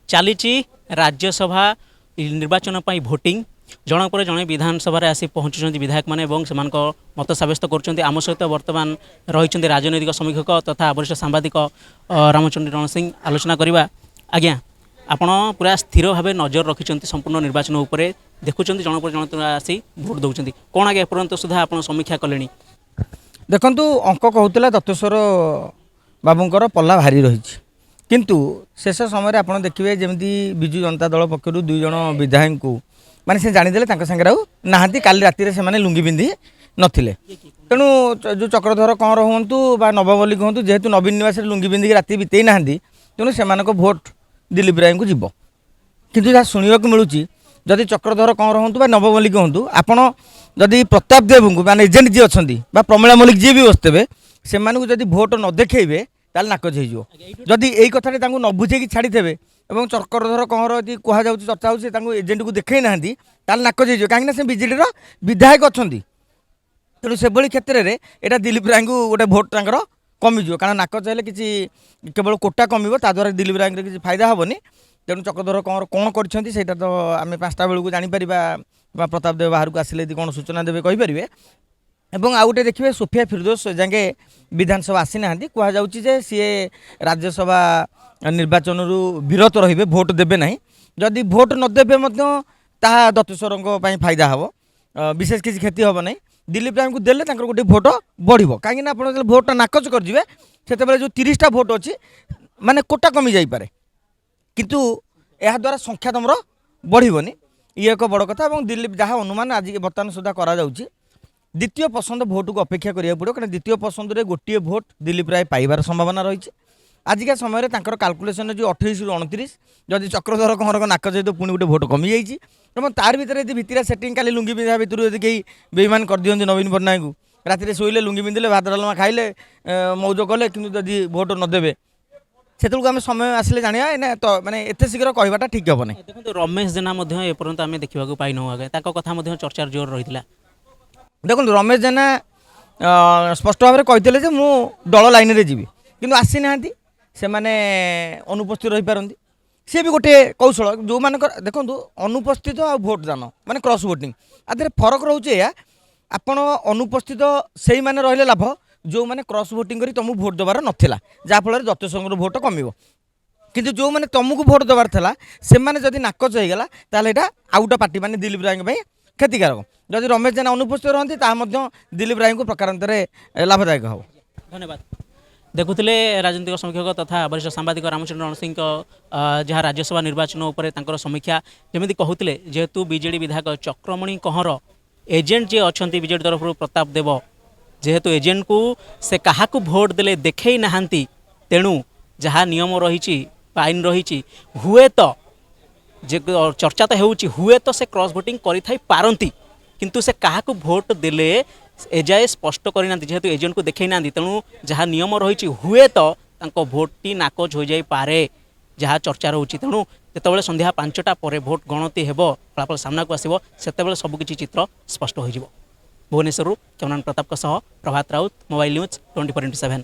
चली राज्यसभा निर्वाचन पर भोटिंग जन पर जड़े विधानसभा आसी पहुँचुं विधायक मैंने मत सब्यस्त कर आम सहित बर्तमान रही राजनैतिक समीक्षक तथा वरिष्ठ सांबादिक रामचंद्र रण सिंह आलोचना करवा। आज्ञा आपण पूरा स्थिर भाव नजर रखिंट संपूर्ण निर्वाचन उपरे देखुं जन पर जन आसी भोट दौरान कौन आगे एपर्यंत सुधा आप समीक्षा कले? देखु अंक कहूला दत्तेश्वर बाबूंकर पल्ला भारी रही किंतु शेष समय आप देखिए जमी विजु जनता दल पक्षर 2 जन विधायक को माने से जानीदे सागर नहांती काली राति से लुंगी पिंधि नथिले तेणु जो चक्रधर कंवर हूँ बा नवमल्लिक हूँ जेहेतु नवीन निवास लुंगी पिंधिक राति बीतई ना तेणु से भोट दिलीप राय को जीव किंतु जहाँ शुणा मिलूँ जदि चक्रधर कंवर हूँ बा नवमल्लिक हूँ आपड़ जदि प्रताप देव को मान एजेंट जी अच्छा प्रमिला मल्लिक जी भी बसते से जदि भोट न देखेबे ताल नाकच हो जदि यही कथा न बुझे छाड़ी थे और चक्रधर कंवर यदि कहु चर्चा हो एजेंट को देखई ना ताल नाकच हो कहीं बीजेडी विधायक अच्छा तेणु से क्षेत्र में यहाँ दिलीप राय को गोटे भोट तर कमिज कारण नाकच है कि केवल कोटा कम ताद्वारा दिलीप राय किसी फायदा हेनी तेणु चक्रधर कंवर कौन कर तो आम 5टा बेलू जापर प्रताप देव बाहर को आसिले कौन सूचना देवे कहींपारे। एवं आउ गए देखिए सोफिया फिरदोस जाके विधानसभा आसी ना कहुचे सी राज्यसभा निर्वाचन विरत रे भोट देवे ना जदि भोट नदेवे दत्तेश्वर फायदा हम विशेष किसी क्षति हम ना दिलीप राय को देले गोटे भोट बढ़ो कहीं आप भोट नाकच करेंगे से जो 30टा भोट अच्छी माने कोटा कमी जापे किंतु यह द्वारा संख्या तुम बढ़ोनी ये एक बड़ कथा। दिलीप जहाँ अनुमान आज बर्तमान सुधा करा द्वितीय पसंद भोट को अपेक्षा करा पड़ो क्या द्वितीय पसंद में गोटे भोट दिलीप राय पाइबार संभावना रही आजिका समय काल्कुलेसन जो 28 ରୁ 29 जदि चक्रधर कंवर नाक सहित पुणी गोटे भोट कमी जाइए तार भितर यदि भितरा सेटिंग खाली लुंगी पिंधा भितर यदि कहीं बेईमान कर दिखते नवीन पट्टनायक को राति शोले लुंगी पिंधिले भात डालमा खाइले मौज कले कि जदि भोट नदेवे से आम समय आसिले जाना तो माने एत शीघ्र कहवाटा ठीक हे ना। देखो रमेश जेना एपर्यंत आम देखा पाइन आगे कथा चर्चार जोर रही है। देखो रमेश जेना स्पष्ट भाव में कहते मु दल लाइन में जीवी कि आसी ना से माने अनुपस्थित रही पारती सी भी गोटे कौशल जो मान देखो अनुपस्थित आ भोट दान माने क्रॉस वोटिंग आधे फरक रोचे या आपण अनुपस्थित से मैंने रही लाभ जो मैंने क्रॉस वोटिंग करी तुमको भोट देवार नाला जहाँफल दत्तेश्वर भोट कमिव किंतु जो मैंने तुमको भोट देवार था से मैंने जदि नाकच होगा ताल यहाँ आउटा पार्टी माने दिलीप राय क्षतिकारक जदि रमेश जेना अनुपस्थित रहती दिलीप राय को प्रकारांतर लाभदायक हम। धन्यवाद। देखुले राजनीतिक समीक्षक तथा वरिष्ठ सांबादिक रामचंद्र रण सिंह जहाँ राज्यसभा निर्वाचन उपर समीक्षा जमी कहते जेहेतु बीजेडी विधायक चक्रमणि कंवर एजेंट जी अच्छा बीजेडी तरफ प्रताप देव जेहेतु एजेंट को से क्या भोट देले देखई ना तेणु जहाँ नियम रही आईन रही हुए तो जे चर्चा तो हुए तो से क्रॉस वोटिंग करती किंतु से क्या भोट देले एजाए स्पष्ट करना जेहेतु एजेंट को देखई ना तेणु जहाँ नियम रही हुए तो भोटी नाकच हो जाए जहाँ चर्चा रोचे तेणु जो संध्या 5टा पर भोट गणति हेब फलाफल सामना को आसो से सबकि चित्र स्पष्ट हो भुवनेश्वर कैमरामैन प्रताप प्रभात राउत मोबाइल न्यूज 24x7।